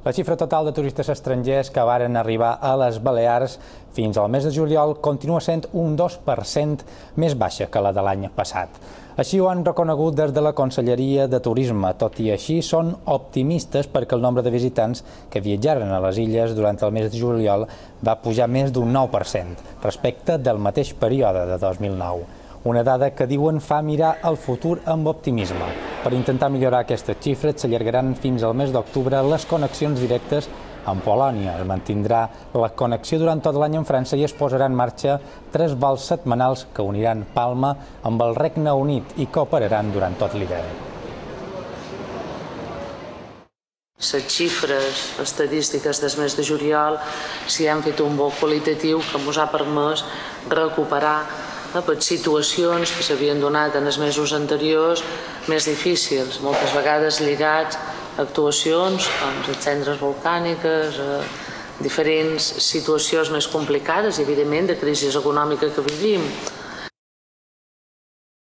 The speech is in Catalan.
La xifra total de turistes estrangers que varen arribar a les Balears fins al mes de juliol continua sent un 2% més baixa que la de l'any passat. Així ho han reconegut des de la Conselleria de Turisme. Tot i així, són optimistes perquè el nombre de visitants que viatjaren a les illes durant el mes de juliol va pujar més d'un 9% respecte del mateix període de 2009. Una dada que diuen fa mirar el futur amb optimisme. Per intentar millorar aquestes xifres s'allargaran fins al mes d'octubre les connexions directes amb Polònia. Es mantindrà la connexió durant tot l'any amb França i es posarà en marxa 3 vols setmanals que uniran Palma amb el Regne Unit i que operaran durant tot l'hivern. Les xifres estadístiques del mes de juliol s'hi han fet un vol qualitatiu que ens ha permès recuperar per situacions que s'havien donat en els mesos anteriors més difícils, moltes vegades lligats a actuacions com les cendres volcàniques, diferents situacions més complicades i evidentment de crisi econòmica que vivim.